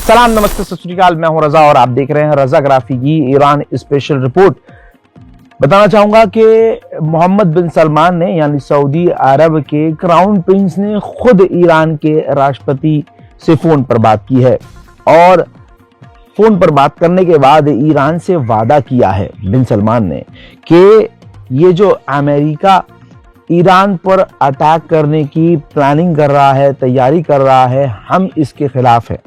सलाम, नमस्ते, सत श्री अकाल। मैं हूं रजा और आप देख रहे हैं रजा ग्राफी की ईरान स्पेशल रिपोर्ट। बताना चाहूंगा कि मोहम्मद बिन सलमान ने यानी सऊदी अरब के क्राउन प्रिंस ने खुद ईरान के राष्ट्रपति से फोन पर बात की है और फोन पर बात करने के बाद ईरान से वादा किया है बिन सलमान ने कि ये जो अमेरिका ईरान पर अटैक करने की प्लानिंग कर रहा है, तैयारी कर रहा है, हम इसके खिलाफ है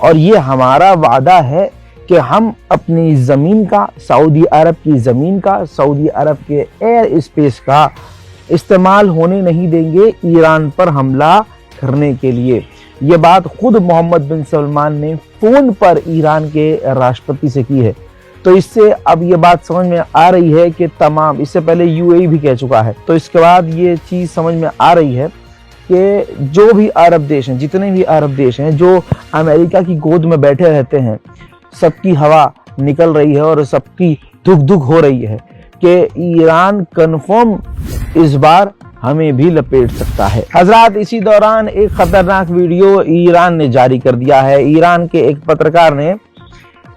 और ये हमारा वादा है कि हम अपनी ज़मीन का, सऊदी अरब की ज़मीन का, सऊदी अरब के एयर स्पेस का इस्तेमाल होने नहीं देंगे ईरान पर हमला करने के लिए। ये बात खुद मोहम्मद बिन सलमान ने फ़ोन पर ईरान के राष्ट्रपति से की है। तो इससे अब ये बात समझ में आ रही है कि तमाम, इससे पहले यूएई भी कह चुका है, तो इसके बाद ये चीज़ समझ में आ रही है कि जो भी अरब देश हैं, जितने भी अरब देश हैं जो अमेरिका की गोद में बैठे रहते हैं, सबकी हवा निकल रही है और सबकी धुक हो रही है कि ईरान कन्फर्म इस बार हमें भी लपेट सकता है। हजरात, इसी दौरान एक खतरनाक वीडियो ईरान ने जारी कर दिया है। ईरान के एक पत्रकार ने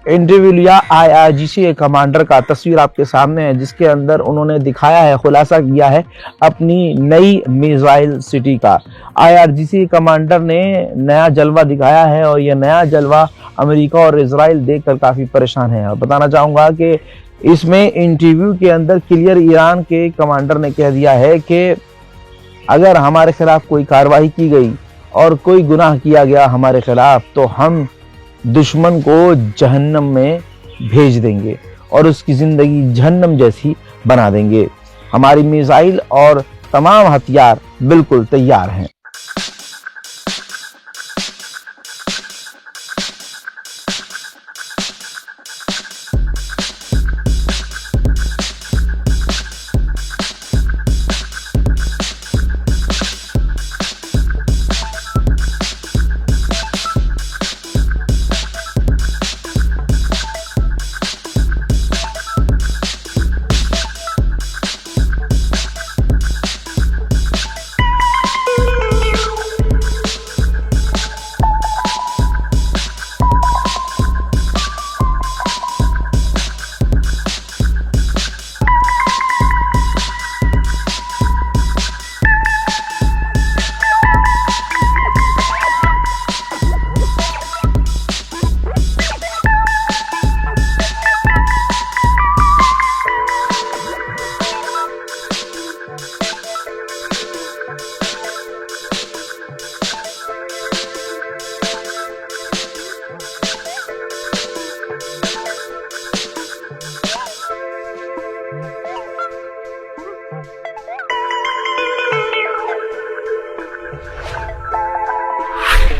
इंटरव्यू लिया IRGC के कमांडर का, तस्वीर आपके सामने है, जिसके अंदर उन्होंने दिखाया है, खुलासा किया है अपनी नई मिसाइल सिटी का। IRGC कमांडर ने नया जलवा दिखाया है और यह नया जलवा अमेरिका और इजराइल देखकर काफी परेशान है। और बताना चाहूंगा कि इसमें इंटरव्यू के अंदर क्लियर ईरान के कमांडर ने कह दिया है कि अगर हमारे खिलाफ कोई कार्रवाई की गई और कोई गुनाह किया गया हमारे खिलाफ, तो हम दुश्मन को जहन्नम में भेज देंगे और उसकी जिंदगी जहन्नम जैसी बना देंगे। हमारी मिसाइल और तमाम हथियार बिल्कुल तैयार हैं।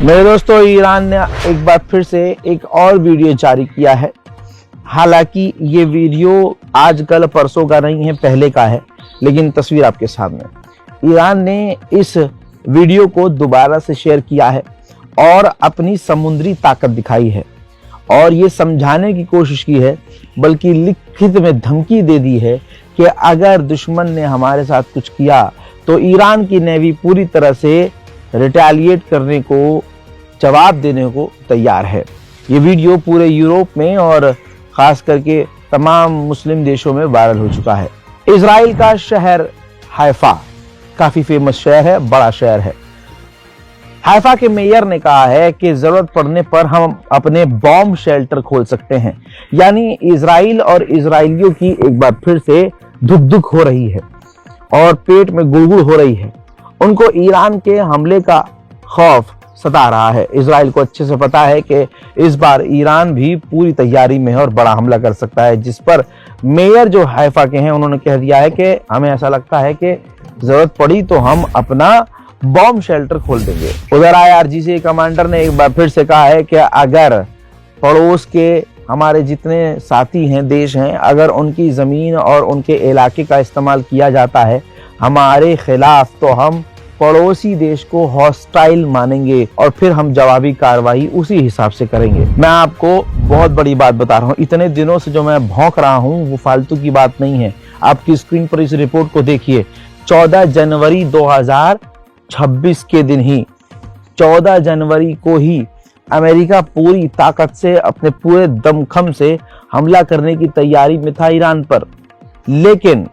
मेरे दोस्तों, ईरान ने एक बार फिर से एक और वीडियो जारी किया है। हालांकि ये वीडियो आज कल परसों का नहीं है, पहले का है, लेकिन तस्वीर आपके सामने। ईरान ने इस वीडियो को दोबारा से शेयर किया है और अपनी समुद्री ताकत दिखाई है और ये समझाने की कोशिश की है, बल्कि लिखित में धमकी दे दी है कि अगर दुश्मन ने हमारे साथ कुछ किया तो ईरान की नेवी पूरी तरह से रिटेलिएट करने को, जवाब देने को तैयार है। ये वीडियो पूरे यूरोप में और खास करके तमाम मुस्लिम देशों में वायरल हो चुका है। इजराइल का शहर हाइफा काफी फेमस शहर है, बड़ा शहर है। हाइफा के मेयर ने कहा है कि जरूरत पड़ने पर हम अपने बॉम्ब शेल्टर खोल सकते हैं। यानी इजराइल और इजरायलियों की एक बार फिर से धुक हो रही है और पेट में गुड़गुड़ हो रही है। उनको ईरान के हमले का खौफ सता रहा है। इजराइल को अच्छे से पता है कि इस बार ईरान भी पूरी तैयारी में है और बड़ा हमला कर सकता है, जिस पर मेयर जो हाइफा के हैं उन्होंने कह दिया है कि हमें ऐसा लगता है कि जरूरत पड़ी तो हम अपना बॉम्ब शेल्टर खोल देंगे। उधर IRGC कमांडर ने एक बार फिर से कहा है कि अगर पड़ोस के हमारे जितने साथी हैं, देश हैं, अगर उनकी जमीन और उनके इलाके का इस्तेमाल किया जाता है हमारे खिलाफ, तो हम पड़ोसी देश को हॉस्टाइल मानेंगे और फिर हम जवाबी कार्रवाई उसी हिसाब से करेंगे। मैं आपको बहुत बड़ी बात बता रहा हूँ, इतने दिनों से जो मैं भौंक रहा हूँ वो फालतू की बात नहीं है। आपकी स्क्रीन पर इस रिपोर्ट को देखिए। 14 जनवरी 2026 के दिन ही, 14 जनवरी को ही अमेरिका पूरी ताकत से, अपने पूरे दमखम से हमला करने की तैयारी में था ईरान पर, लेकिन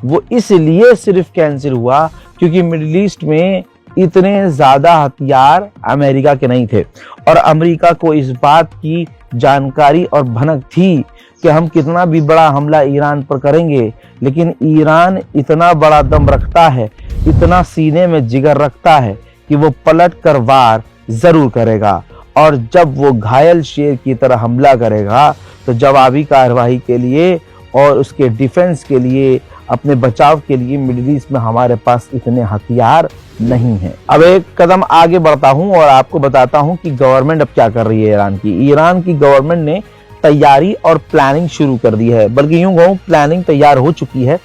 वो इसलिए सिर्फ कैंसिल हुआ क्योंकि मिडिल ईस्ट में इतने ज्यादा हथियार अमेरिका के नहीं थे और अमेरिका को इस बात की जानकारी और भनक थी कि हम कितना भी बड़ा हमला ईरान पर करेंगे, लेकिन ईरान इतना बड़ा दम रखता है, इतना सीने में जिगर रखता है कि वो पलट कर वार जरूर करेगा। और जब वो घायल शेर की तरह हमला करेगा तो जवाबी कार्रवाई के लिए और उसके डिफेंस के लिए, अपने बचाव के लिए मिडिल ईस्ट में हमारे पास इतने हथियार नहीं हैं। अब एक कदम आगे बढ़ता हूं और आपको बताता हूं कि गवर्नमेंट अब क्या कर रही है ईरान की। ईरान की गवर्नमेंट ने तैयारी और प्लानिंग शुरू कर दी है, बल्कि यूं कहूं प्लानिंग तैयार हो चुकी है।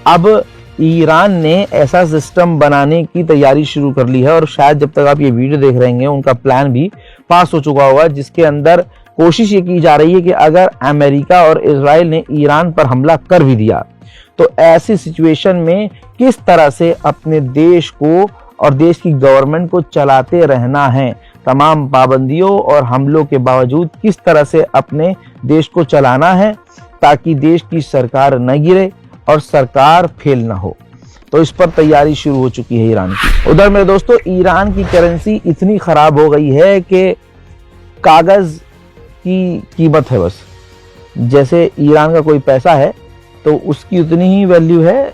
अब ईरान ने ऐसा सिस्टम बनाने की तैयारी शुरू कर ली है और शायद जब तक आप ये वीडियो देख रहे हैं उनका प्लान भी पास हो चुका होगा, जिसके अंदर कोशिश ये की जा रही है कि अगर अमेरिका और इजराइल ने ईरान पर हमला कर भी दिया तो ऐसी सिचुएशन में किस तरह से अपने देश को और देश की गवर्नमेंट को चलाते रहना है, तमाम पाबंदियों और हमलों के बावजूद किस तरह से अपने देश को चलाना है ताकि देश की सरकार न गिरे और सरकार फेल ना हो। तो इस पर तैयारी शुरू हो चुकी है ईरान की। उधर मेरे दोस्तों, ईरान की करेंसी इतनी खराब हो गई है कि कागज की कीमत है बस। जैसे ईरान का कोई पैसा है तो उसकी उतनी ही वैल्यू है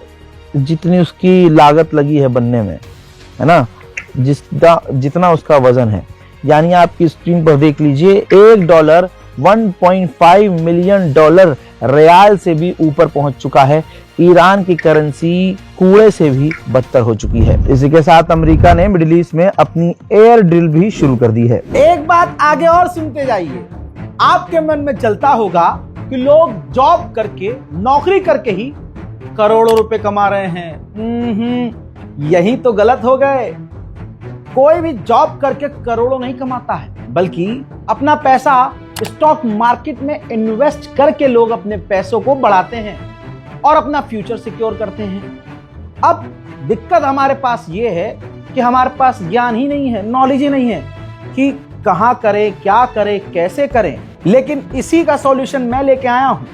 जितनी उसकी लागत लगी है बनने में, है ना, जितना उसका वजन है। यानी आपकी स्क्रीन पर देख लीजिए, $1 $1.5 मिलियन रियाल से भी ऊपर पहुंच चुका है। ईरान की करेंसी कूड़े से भी बदतर हो चुकी है। इसी के साथ अमेरिका ने मिडिल ईस्ट में अपनी एयर ड्रिल भी शुरू कर दी है। एक बात आगे और सुनते जाइए। आपके मन में चलता होगा कि लोग जॉब करके, नौकरी करके ही करोड़ों रुपए कमा रहे हैं। यही तो गलत हो गए। कोई भी जॉब करके करोड़ों नहीं कमाता है, बल्कि अपना पैसा स्टॉक मार्केट में इन्वेस्ट करके लोग अपने पैसों को बढ़ाते हैं और अपना फ्यूचर सिक्योर करते हैं। अब दिक्कत हमारे पास ये है कि हमारे पास ज्ञान ही नहीं है, नॉलेज ही नहीं है कि कहां करें, क्या करें, कैसे करें। लेकिन इसी का सॉल्यूशन मैं लेके आया हूं।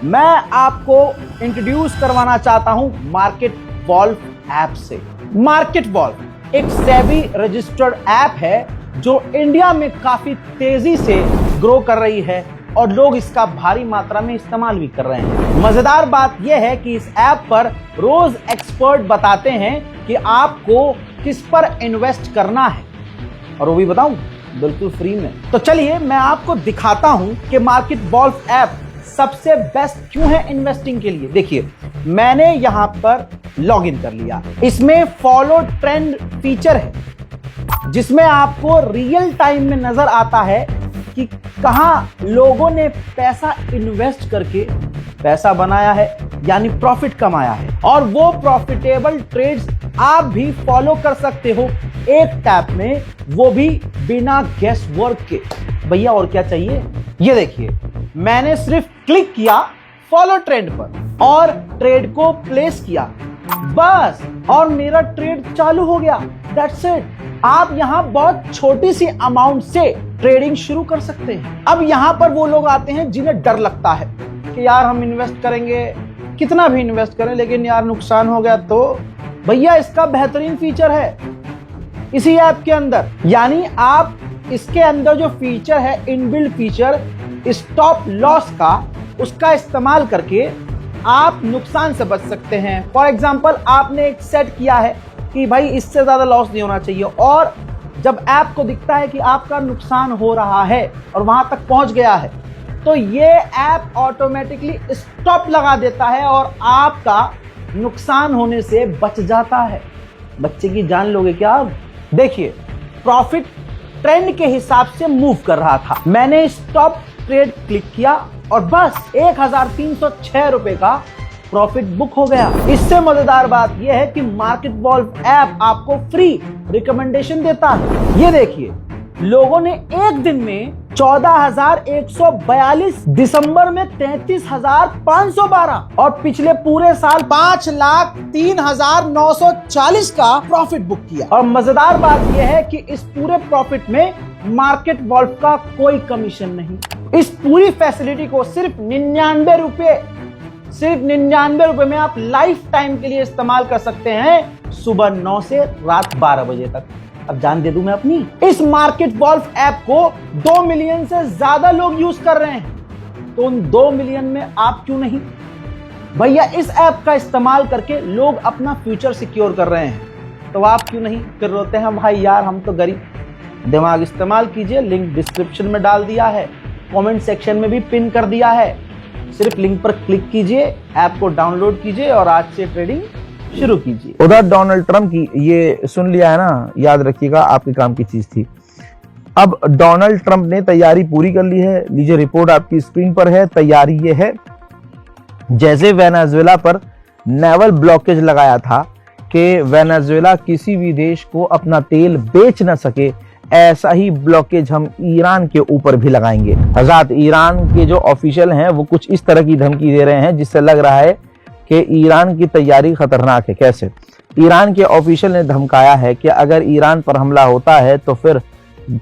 मैं आपको इंट्रोड्यूस करवाना चाहता हूं मार्केट वॉल्व ऐप से। मार्केट वॉल्व एक सेबी रजिस्टर्ड ऐप है जो इंडिया में काफी तेजी से ग्रो कर रही है और लोग इसका भारी मात्रा में इस्तेमाल भी कर रहे हैं। मजेदार बात यह है कि इस ऐप पर रोज एक्सपर्ट बताते हैं कि आपको किस पर इन्वेस्ट करना है, और वो भी बताऊं बिल्कुल फ्री में। तो चलिए मैं आपको दिखाता हूं कि मार्केट वॉल्व ऐप सबसे बेस्ट क्यों है इन्वेस्टिंग के लिए। देखिए, मैंने यहां पर लॉगिन कर लिया। इसमें फॉलो ट्रेंड फीचर है जिसमें आपको रियल टाइम में नजर आता है कि कहां लोगों ने पैसा इन्वेस्ट करके पैसा बनाया है, यानी प्रॉफिट कमाया है, और वो प्रॉफिटेबल ट्रेड्स आप भी फॉलो कर सकते हो एक टैप में, वो भी बिना गेस वर्क के। भैया और क्या चाहिए। ये देखिए, मैंने सिर्फ क्लिक किया फॉलो ट्रेंड पर और ट्रेड को प्लेस किया, बस, और मेरा ट्रेड चालू हो गया। That's it. आप यहां बहुत छोटी सी अमाउंट से ट्रेडिंग शुरू कर सकते हैं। अब यहां पर वो लोग आते हैं जिन्हें डर लगता है कि यार हम इन्वेस्ट करेंगे, कितना भी इन्वेस्ट करें, लेकिन यार नुकसान हो गया तो। भैया इसका बेहतरीन फीचर है इसी ऐप के अंदर, यानी आप इसके अंदर जो फीचर है, इनबिल्ट फीचर स्टॉप लॉस का, उसका इस्तेमाल करके आप नुकसान से बच सकते हैं। फॉर एग्जांपल, आपने एक सेट किया है कि भाई इससे ज्यादा लॉस नहीं होना चाहिए, और जब ऐप को दिखता है कि आपका नुकसान हो रहा है और वहां तक पहुंच गया है, तो ये ऐप ऑटोमेटिकली स्टॉप लगा देता है और आपका नुकसान होने से बच जाता है। बच्चे की जान लोगे क्या आप। देखिए, प्रॉफिट ट्रेंड के हिसाब से मूव कर रहा था। मैंने स्टॉप ट्रेड क्लिक किया और बस 1306 रुपए का प्रॉफिट बुक हो गया। इससे मजेदार बात यह है कि मार्केट वॉल्व ऐप आपको फ्री रिकमेंडेशन देता है। ये देखिए, लोगों ने एक दिन में 14,142, दिसंबर में 33,512 और पिछले पूरे साल 5,03,940 का प्रॉफिट बुक किया। और मजेदार बात यह है कि इस पूरे प्रॉफिट में मार्केट वॉल्व का कोई कमीशन नहीं। इस पूरी फैसिलिटी को सिर्फ 99 रुपए में आप लाइफ टाइम के लिए इस्तेमाल कर सकते हैं, सुबह 9 से रात 12 बजे तक। अब जान दे दूं मैं अपनी, इस मार्केट वॉल्व ऐप को 2 मिलियन से ज्यादा लोग यूज कर रहे हैं, तो उन 2 मिलियन में आप क्यों नहीं? भैया इस ऐप का इस्तेमाल करके लोग अपना फ्यूचर सिक्योर कर रहे हैं, तो आप क्यों नहीं? फिर रोते हैं भाई यार हम तो गरीब। दिमाग इस्तेमाल कीजिए, लिंक डिस्क्रिप्शन में डाल दिया है, कमेंट सेक्शन में भी पिन कर दिया है। सिर्फ लिंक पर क्लिक कीजिए, ऐप को डाउनलोड कीजिए और आज से ट्रेडिंग शुरू कीजिए। उधर डोनाल्ड ट्रंप की ये सुन लिया है ना, याद रखिएगा आपके काम की चीज थी। अब डोनाल्ड ट्रंप ने तैयारी पूरी कर ली है। लीजिए रिपोर्ट आपकी स्क्रीन पर है। तैयारी ये है, जैसे वेनेजुएला पर नेवल ब्लॉकेज लगाया था कि वेनेजुएला किसी भी देश को अपना तेल बेच न सके, ऐसा ही ब्लॉकेज हम ईरान के ऊपर भी लगाएंगे। हज़रात, ईरान के जो ऑफिशियल हैं वो कुछ इस तरह की धमकी दे रहे हैं जिससे लग रहा है कि ईरान की तैयारी खतरनाक है। कैसे? ईरान के ऑफिशियल ने धमकाया है कि अगर ईरान पर हमला होता है तो फिर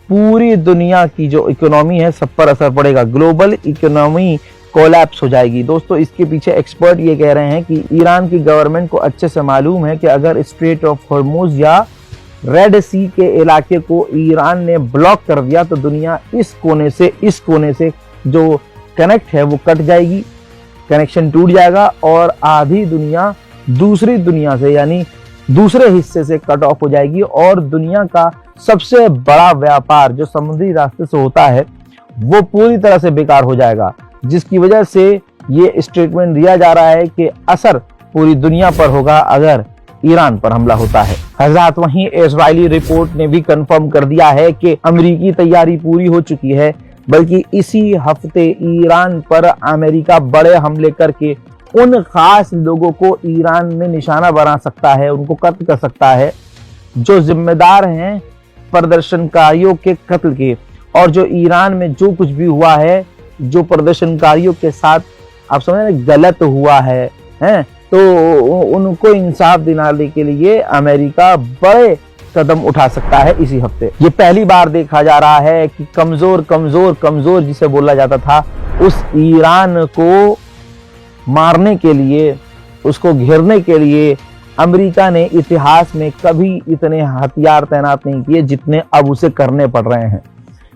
पूरी दुनिया की जो इकोनॉमी है सब पर असर पड़ेगा, ग्लोबल इकोनॉमी कोलैप्स हो जाएगी। दोस्तों, इसके पीछे एक्सपर्ट ये कह रहे हैं कि ईरान की गवर्नमेंट को अच्छे से मालूम है कि अगर स्ट्रेट ऑफ हॉर्मुज या रेड सी के इलाके को ईरान ने ब्लॉक कर दिया तो दुनिया इस कोने से जो कनेक्ट है वो कट जाएगी, कनेक्शन टूट जाएगा और आधी दुनिया दूसरी दुनिया से यानी दूसरे हिस्से से कट ऑफ हो जाएगी और दुनिया का सबसे बड़ा व्यापार जो समुद्री रास्ते से होता है वो पूरी तरह से बेकार हो जाएगा, जिसकी वजह से ये स्टेटमेंट दिया जा रहा है कि असर पूरी दुनिया पर होगा अगर ईरान पर हमला होता है। हज़रात, वहीं इजरायली रिपोर्ट ने भी कंफर्म कर दिया है कि अमेरिकी तैयारी पूरी हो चुकी है, बल्कि इसी हफ्ते ईरान पर अमेरिका बड़े हमले करके उन खास लोगों को ईरान में निशाना बना सकता है, उनको कत्ल कर सकता है जो जिम्मेदार हैं प्रदर्शनकारियों के कत्ल के। और जो ईरान में जो कुछ भी हुआ है, जो प्रदर्शनकारियों के साथ आप समझ गलत हुआ है, तो उनको इंसाफ दिलाने के लिए अमेरिका बड़े कदम उठा सकता है इसी हफ्ते। ये पहली बार देखा जा रहा है कि कमजोर जिसे बोला जाता था, उस ईरान को मारने के लिए, उसको घेरने के लिए अमेरिका ने इतिहास में कभी इतने हथियार तैनात नहीं किए जितने अब उसे करने पड़ रहे हैं।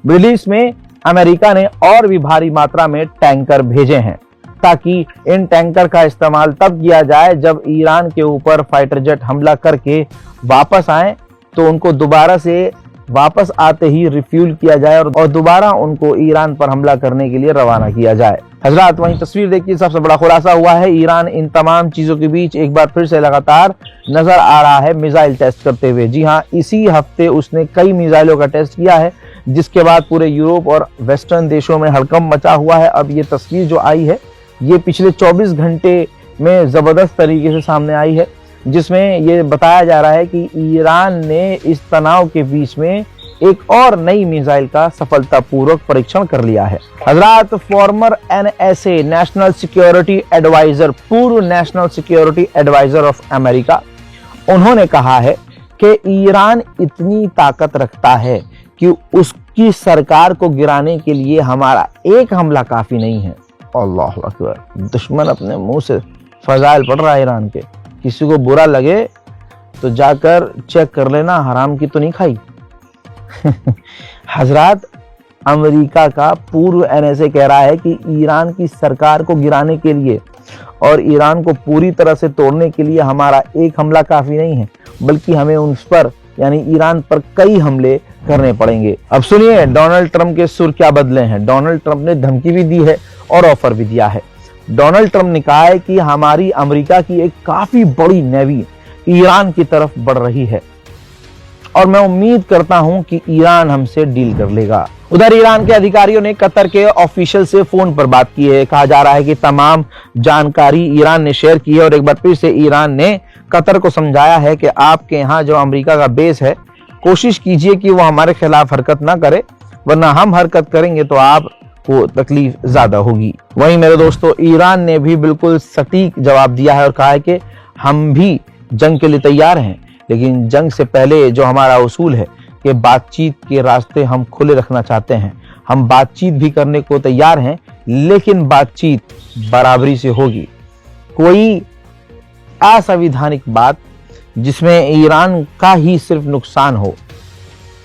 मिडिल ईस्ट में अमेरिका ने और भी भारी मात्रा में टैंकर भेजे हैं ताकि इन टैंकर का इस्तेमाल तब किया जाए जब ईरान के ऊपर फाइटर जेट हमला करके वापस आए तो उनको दोबारा से वापस आते ही रिफ्यूल किया जाए और दोबारा उनको ईरान पर हमला करने के लिए रवाना किया जाए। हजरात, वहीं तस्वीर देखिए, सबसे बड़ा खुलासा हुआ है। ईरान इन तमाम चीजों के बीच एक बार फिर से लगातार नजर आ रहा है मिसाइल टेस्ट करते हुए। जी हाँ, इसी हफ्ते उसने कई मिसाइलों का टेस्ट किया है, जिसके बाद पूरे यूरोप और वेस्टर्न देशों में हड़कंप मचा हुआ है। अब ये तस्वीर जो आई है ये पिछले 24 घंटे में जबरदस्त तरीके से सामने आई है, जिसमें ये बताया जा रहा है कि ईरान ने इस तनाव के बीच में एक और नई मिसाइल का सफलतापूर्वक परीक्षण कर लिया है। हजरात, former NSA national security adviser, पूर्व national security adviser of America, उन्होंने कहा है कि ईरान इतनी ताकत रखता है कि उसकी सरकार को गिराने के लिए हमारा एक हमला काफी नहीं है। अल्लाह अकबर, दुश्मन अपने मुंह से फजाइल पड़ रहा है ईरान के। किसी को बुरा लगे तो जाकर चेक कर लेना हराम की तो नहीं खाई। हजरात, अमेरिका का पूर्व NSA कह रहा है कि ईरान की सरकार को गिराने के लिए और ईरान को पूरी तरह से तोड़ने के लिए हमारा एक हमला काफी नहीं है, बल्कि हमें उस पर यानी ईरान पर कई हमले करने पड़ेंगे। अब सुनिए डोनाल्ड ट्रंप के सुर क्या बदले हैं। डोनाल्ड ट्रंप ने धमकी भी दी है और ऑफर भी दिया है। डोनाल्ड ट्रंप ने कहा है कि हमारी अमेरिका की एक काफी बड़ी नेवी ईरान की तरफ बढ़ रही है और मैं उम्मीद करता हूं कि ईरान हमसे डील कर लेगा। उधर ईरान के अधिकारियों ने कतर के ऑफिशियल से फोन पर बात की है। कहा जा रहा है कि तमाम जानकारी ईरान ने शेयर की है और एक बार फिर से ईरान ने कतर को समझाया है कि आपके यहाँ जो अमेरिका का बेस है, कोशिश कीजिए कि वो हमारे खिलाफ हरकत ना करे, वरना हम हरकत करेंगे तो आपको तकलीफ ज्यादा होगी। वहीं मेरे दोस्तों, ईरान ने भी बिल्कुल सटीक जवाब दिया है और कहा है कि हम भी जंग के लिए तैयार हैं, लेकिन जंग से पहले जो हमारा उसूल है कि बातचीत के रास्ते हम खुले रखना चाहते हैं। हम बातचीत भी करने को तैयार हैं, लेकिन बातचीत बराबरी से होगी। कोई असंवैधानिक बात जिसमें ईरान का ही सिर्फ नुकसान हो,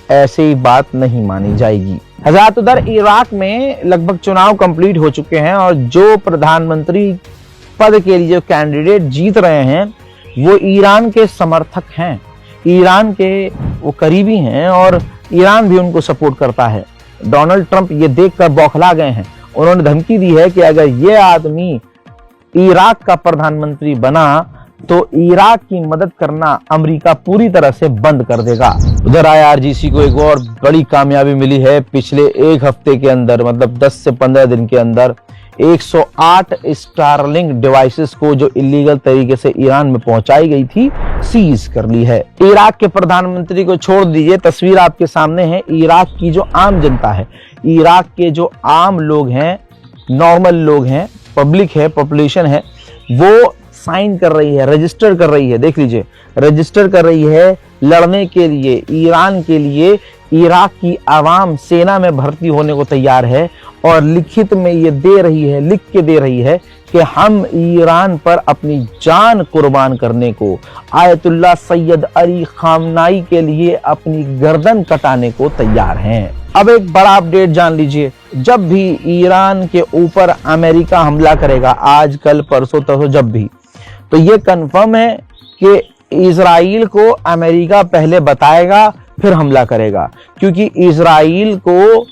ऐसी बात नहीं मानी जाएगी। हज़रात, उधर इराक में लगभग चुनाव कंप्लीट हो चुके हैं और जो प्रधानमंत्री पद के लिए जो कैंडिडेट जीत रहे हैं वो ईरान के समर्थक हैं, ईरान के वो करीबी हैं और ईरान भी उनको सपोर्ट करता है। डोनाल्ड ट्रंप ये देखकर बौखला गए हैं। उन्होंने धमकी दी है कि अगर ये आदमी इराक का प्रधानमंत्री बना तो इराक की मदद करना अमेरिका पूरी तरह से बंद कर देगा। उधर IRGC को एक और बड़ी कामयाबी मिली है। पिछले एक हफ्ते के अंदर, मतलब 10 से 15 दिन के अंदर 108 स्टारलिंक डिवाइसेस को जो इलीगल तरीके से ईरान में पहुंचाई गई थी, सीज कर ली है। इराक के प्रधानमंत्री को छोड़ दीजिए, तस्वीर आपके सामने है। इराक की जो आम जनता है, इराक के जो आम लोग हैं, नॉर्मल लोग हैं, पब्लिक है, पॉपुलेशन है, वो साइन कर रही है, रजिस्टर कर रही है। देख लीजिए, रजिस्टर कर रही है लड़ने के लिए, ईरान के लिए। इराक की आवाम सेना में भर्ती होने को तैयार है और लिखित में ये दे रही है, लिख के दे रही है कि हम ईरान पर अपनी जान कुर्बान करने को, आयतुल्लाह सैयद अली खामनाई के लिए अपनी गर्दन कटाने को तैयार हैं। अब एक बड़ा अपडेट जान लीजिए, जब भी ईरान के ऊपर अमेरिका हमला करेगा, आज कल परसों तरसों जब भी, तो ये कंफर्म है कि इजराइल को अमेरिका पहले बताएगा, फिर हमला करेगा। क्योंकि इजराइल को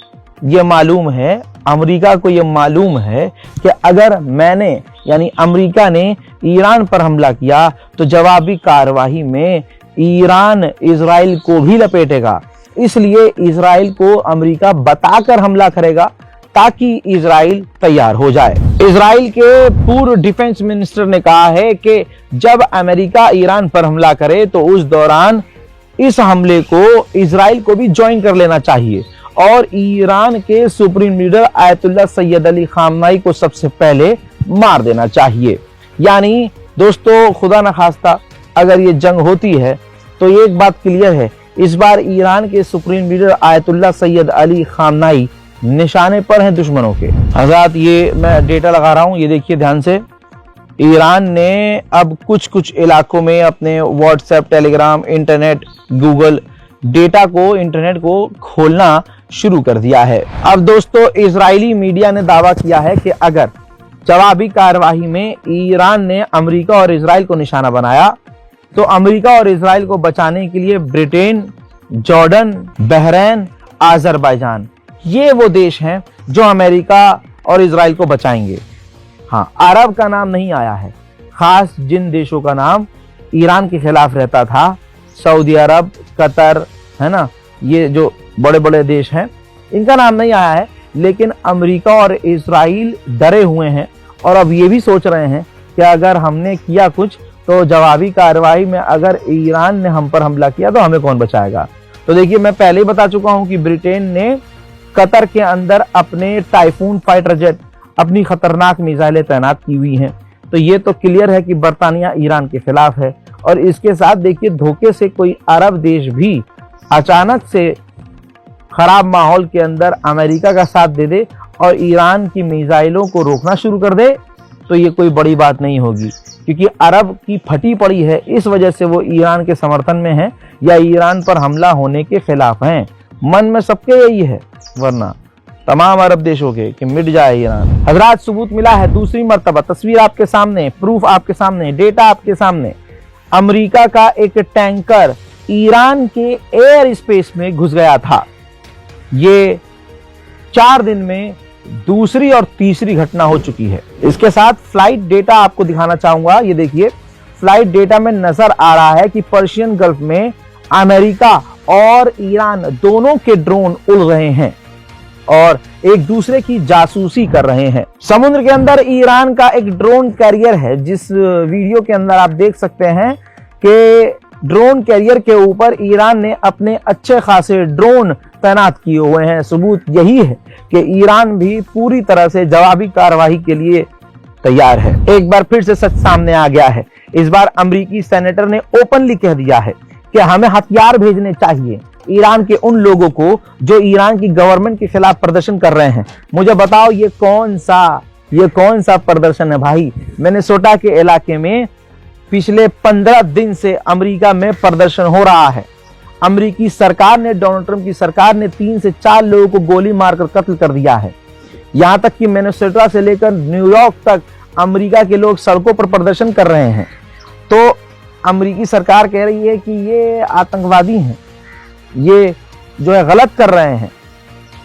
ये मालूम है, अमेरिका को ये मालूम है कि अगर मैंने यानी अमेरिका ने ईरान पर हमला किया तो जवाबी कार्रवाई में ईरान इजराइल को भी लपेटेगा। इसलिए इजराइल को अमेरिका बताकर हमला करेगा ताकि इजराइल तैयार हो जाए। इजराइल के पूर्व डिफेंस मिनिस्टर ने कहा है कि जब अमेरिका ईरान पर हमला करे तो उस दौरान इस हमले को इजराइल को भी ज्वाइन कर लेना चाहिए और ईरान के supreme leader Ayatollah Syed Ali खामनाई को सबसे पहले मार देना चाहिए। यानी दोस्तों, खुदा न खास्ता अगर ये जंग होती है तो ये एक बात क्लियर है, इस बार ईरान के supreme leader Ayatollah Syed Ali खामनाई निशाने पर हैं दुश्मनों के। हज़रात, ये मैं डेटा लगा रहा हूं, ये देखिए ध्यान से। ईरान ने अब कुछ कुछ इलाकों में अपने WhatsApp, Telegram, internet, Google data को, इंटरनेट को खोलना शुरू कर दिया है। अब दोस्तों, इजरायली मीडिया ने दावा किया है कि अगर जवाबी कार्यवाही में ईरान ने अमेरिका और इजराइल को निशाना बनाया तो अमेरिका और इजराइल को बचाने के लिए ब्रिटेन, जॉर्डन, बहरीन, अजरबैजान, ये वो देश हैं जो अमेरिका और इजराइल को बचाएंगे। हाँ, अरब का नाम नहीं आया है। खास जिन देशों का नाम ईरान के खिलाफ रहता था, सऊदी अरब, कतर, है ना, ये जो बड़े बड़े देश हैं, इनका नाम नहीं आया है। लेकिन अमेरिका और इजराइल डरे हुए हैं और अब ये भी सोच रहे हैं कि अगर हमने किया कुछ तो जवाबी कार्रवाई में अगर ईरान ने हम पर हमला किया तो हमें कौन बचाएगा। तो देखिए, मैं पहले ही बता चुका हूं कि ब्रिटेन ने कतर के अंदर अपने टाइफून फाइटर जेट, अपनी खतरनाक मिसाइलें तैनात की हुई हैं। तो ये तो क्लियर है कि बरतानिया ईरान के खिलाफ है। और इसके साथ देखिए, धोखे से कोई अरब देश भी अचानक से खराब माहौल के अंदर अमेरिका का साथ दे दे और ईरान की मिसाइलों को रोकना शुरू कर दे तो ये कोई बड़ी बात नहीं होगी, क्योंकि अरब की फटी पड़ी है, इस वजह से वो ईरान के समर्थन में है या ईरान पर हमला होने के खिलाफ हैं। मन में सबके यही है, वरना तमाम अरब देशों के कि मिट जाए ईरान। हजरात, सबूत मिला है दूसरी मर्तबा, तस्वीर आपके सामने, प्रूफ आपके सामने, डेटा आपके सामने। अमेरिका का एक टैंकर ईरान के एयर स्पेस में घुस गया था। ये 4 दिन में दूसरी और तीसरी घटना हो चुकी है। इसके साथ फ्लाइट डेटा आपको दिखाना चाहूंगा। ये देखिए, फ्लाइट डेटा में नजर आ रहा है कि पर्शियन गल्फ में अमेरिका और ईरान दोनों के ड्रोन उड़ रहे हैं और एक दूसरे की जासूसी कर रहे हैं। समुद्र के अंदर ईरान का एक ड्रोन कैरियर है, जिस वीडियो के अंदर आप देख सकते हैं कि ड्रोन कैरियर के ऊपर ईरान ने अपने अच्छे खासे ड्रोन तैनात किए हुए हैं। सबूत यही है कि ईरान भी पूरी तरह से जवाबी कार्रवाई के लिए तैयार है। एक बार फिर से सच सामने आ गया है। इस बार अमेरिकी सेनेटर ने ओपनली कह दिया है कि हमें हथियार भेजने चाहिए, ईरान के उन लोगों को जो ईरान की गवर्नमेंट के खिलाफ प्रदर्शन कर रहे हैं। मुझे बताओ ये कौन सा प्रदर्शन है भाई। मिनेसोटा के इलाके में पिछले 15 दिन से अमेरिका में प्रदर्शन हो रहा है। अमेरिकी सरकार ने, डोनाल्ड ट्रंप की सरकार ने 3 से 4 लोगों को गोली मारकर कत्ल कर दिया है। यहां तक कि मिनेसोटा से लेकर न्यूयॉर्क तक अमेरिका के लोग सड़कों पर प्रदर्शन कर रहे हैं। तो अमेरिकी सरकार कह रही है कि ये आतंकवादी हैं, ये जो है गलत कर रहे हैं,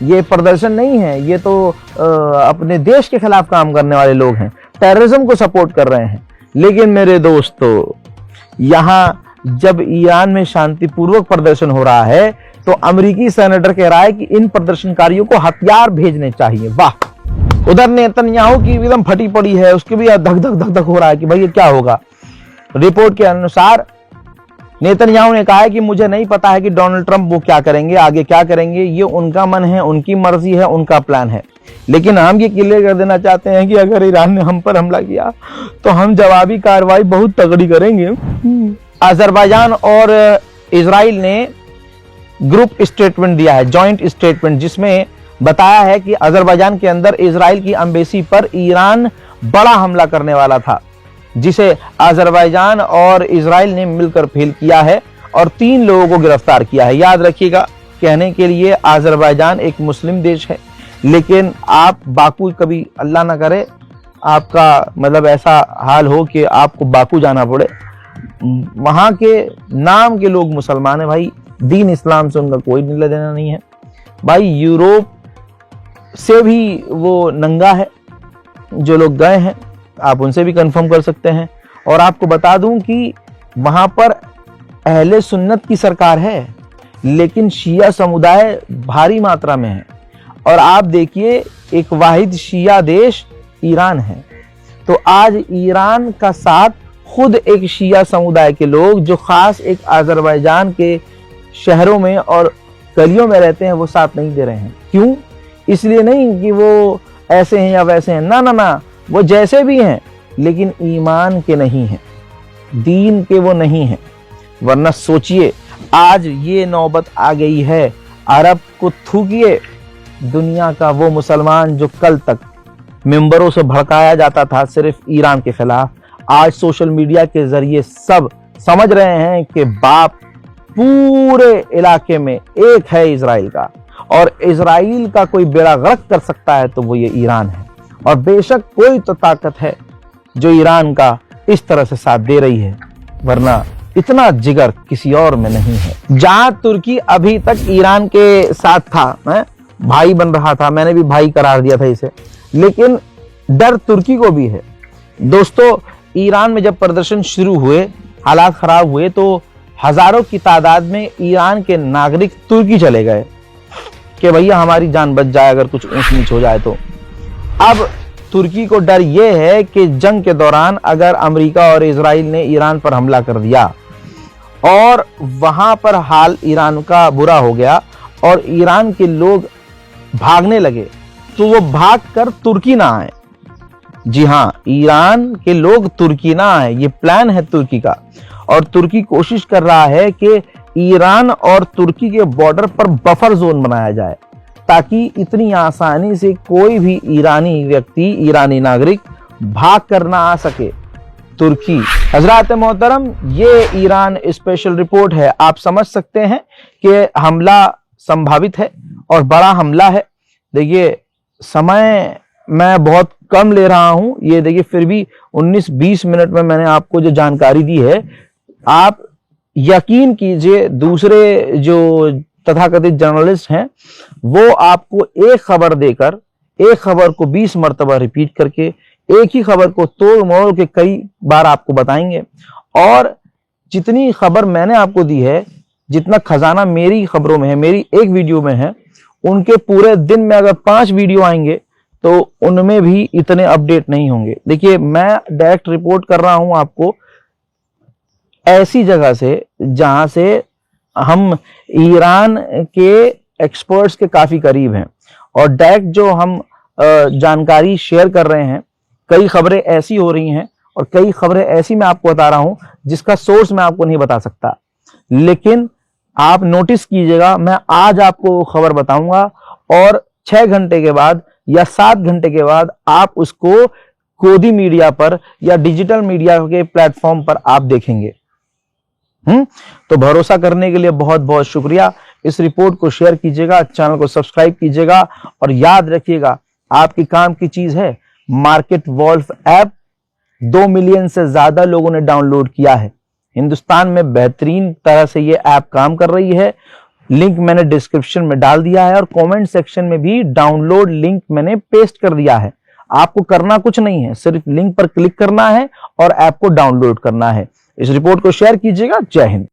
ये प्रदर्शन नहीं है, ये तो अपने देश के खिलाफ काम करने वाले लोग हैं, टेररिज्म को सपोर्ट कर रहे हैं। लेकिन मेरे दोस्तों, यहां जब ईरान में शांतिपूर्वक प्रदर्शन हो रहा है तो अमेरिकी सेनेटर कह रहा है कि इन प्रदर्शनकारियों को हथियार भेजने चाहिए। वाह। उधर नेतन्याहू की एकदम फटी पड़ी है, उसके भी धक धक धक धक हो रहा है कि भाई ये क्या होगा। रिपोर्ट के अनुसार नेतन्याहू ने कहा है कि मुझे नहीं पता है कि डोनाल्ड ट्रंप वो क्या करेंगे, आगे क्या करेंगे, ये उनका मन है, उनकी मर्जी है, उनका प्लान है। लेकिन हम ये क्लियर कर देना चाहते हैं कि अगर ईरान ने हम पर हमला किया तो हम जवाबी कार्रवाई बहुत तगड़ी करेंगे। अजरबैजान और इजराइल ने ग्रुप स्टेटमेंट दिया है, जॉइंट स्टेटमेंट, जिसमें बताया है कि अजरबैजान के अंदर इजराइल की एम्बेसी पर ईरान बड़ा हमला करने वाला था, जिसे अजरबैजान और इजराइल ने मिलकर फेल किया है और 3 लोगों को गिरफ्तार किया है। याद रखिएगा, कहने के लिए अजरबैजान एक मुस्लिम देश है, लेकिन आप बाकू, कभी अल्लाह ना करे आपका मतलब ऐसा हाल हो कि आपको बाकू जाना पड़े, वहां के नाम के लोग मुसलमान है भाई, दीन इस्लाम से उनका कोई लेना देना नहीं है भाई। यूरोप से भी वो नंगा है, जो लोग गए हैं आप उनसे भी कंफर्म कर सकते हैं। और आपको बता दूं कि वहां पर अहले सुन्नत की सरकार है, लेकिन शिया समुदाय भारी मात्रा में है। और आप देखिए, एक वाहिद शिया देश ईरान है, तो आज ईरान का साथ खुद एक शिया समुदाय के लोग जो खास एक अजरबैजान के शहरों में और गलियों में रहते हैं, वो साथ नहीं दे रहे हैं। क्यों? इसलिए नहीं कि वो ऐसे हैं या वैसे हैं, ना ना ना, वो जैसे भी हैं लेकिन ईमान के नहीं हैं, दीन के वो नहीं हैं। वरना सोचिए, आज ये नौबत आ गई है, अरब को थूकिए, दुनिया का वो मुसलमान जो कल तक मेंबरों से भड़काया जाता था सिर्फ ईरान के खिलाफ, आज सोशल मीडिया के जरिए सब समझ रहे हैं कि बाप पूरे इलाके में एक है इजराइल का, और इजराइल का कोई बेड़ा गर्क कर सकता है तो वो ये ईरान है। और बेशक कोई तो ताकत है जो ईरान का इस तरह से साथ दे रही है, वरना इतना जिगर किसी और में नहीं है। जहां तुर्की अभी तक ईरान के साथ था, भाई बन रहा था, मैंने भी भाई करार दिया था इसे, लेकिन डर तुर्की को भी है। दोस्तों, ईरान में जब प्रदर्शन शुरू हुए, हालात खराब हुए, तो हजारों की तादाद में ईरान के नागरिक तुर्की चले गए कि भैया हमारी जान बच जाए अगर कुछ ऊंच नीच हो जाए तो। अब तुर्की को डर यह है कि जंग के दौरान अगर अमेरिका और इजराइल ने ईरान पर हमला कर दिया और वहां पर हाल ईरान का बुरा हो गया और ईरान के लोग भागने लगे, तो वो भागकर तुर्की ना आए। जी हां, ईरान के लोग तुर्की ना आए, ये प्लान है तुर्की का। और तुर्की कोशिश कर रहा है कि ईरान और तुर्की के बॉर्डर पर बफर जोन बनाया जाए, ताकि इतनी आसानी से कोई भी ईरानी व्यक्ति, ईरानी नागरिक भाग कर ना आ सके तुर्की। हजरात मोहतरम, ये ईरान स्पेशल रिपोर्ट है। आप समझ सकते हैं कि हमला संभावित है और बड़ा हमला है। देखिए, समय मैं बहुत कम ले रहा हूं, ये देखिए फिर भी 19-20 मिनट में मैंने आपको जो जानकारी दी है, आप यकीन कीजिए दूसरे जो तथाकथित जर्नलिस्ट हैं वो आपको एक खबर देकर, एक खबर को 20 मर्तबा रिपीट करके, एक ही खबर को तोड़ मोड़ के कई बार आपको बताएंगे। और जितनी खबर मैंने आपको दी है, जितना खजाना मेरी खबरों में है, मेरी एक वीडियो में है, उनके पूरे दिन में अगर 5 वीडियो आएंगे तो उनमें भी इतने अपडेट नहीं होंगे। देखिए, मैं डायरेक्ट रिपोर्ट कर रहा हूं आपको ऐसी जगह से जहां से हम ईरान के एक्सपर्ट्स के काफी करीब हैं, और डायरेक्ट जो हम जानकारी शेयर कर रहे हैं, कई खबरें ऐसी हो रही हैं और कई खबरें ऐसी मैं आपको बता रहा हूं जिसका सोर्स मैं आपको नहीं बता सकता, लेकिन आप नोटिस कीजिएगा, मैं आज आपको खबर बताऊंगा और 6 घंटे के बाद या 7 घंटे के बाद आप उसको गोदी मीडिया पर या डिजिटल मीडिया के प्लेटफॉर्म पर आप देखेंगे। तो भरोसा करने के लिए बहुत बहुत शुक्रिया। इस रिपोर्ट को शेयर कीजिएगा, चैनल को सब्सक्राइब कीजिएगा और याद रखिएगा आपकी काम की चीज है। मार्केट वॉल्फ ऐप 2 मिलियन से ज्यादा लोगों ने डाउनलोड किया है। हिंदुस्तान में बेहतरीन तरह से ये ऐप काम कर रही है। लिंक मैंने डिस्क्रिप्शन में डाल दिया है और कमेंट सेक्शन में भी डाउनलोड लिंक मैंने पेस्ट कर दिया है। आपको करना कुछ नहीं है, सिर्फ लिंक पर क्लिक करना है और ऐप को डाउनलोड करना है। इस रिपोर्ट को शेयर कीजिएगा। जय हिंद।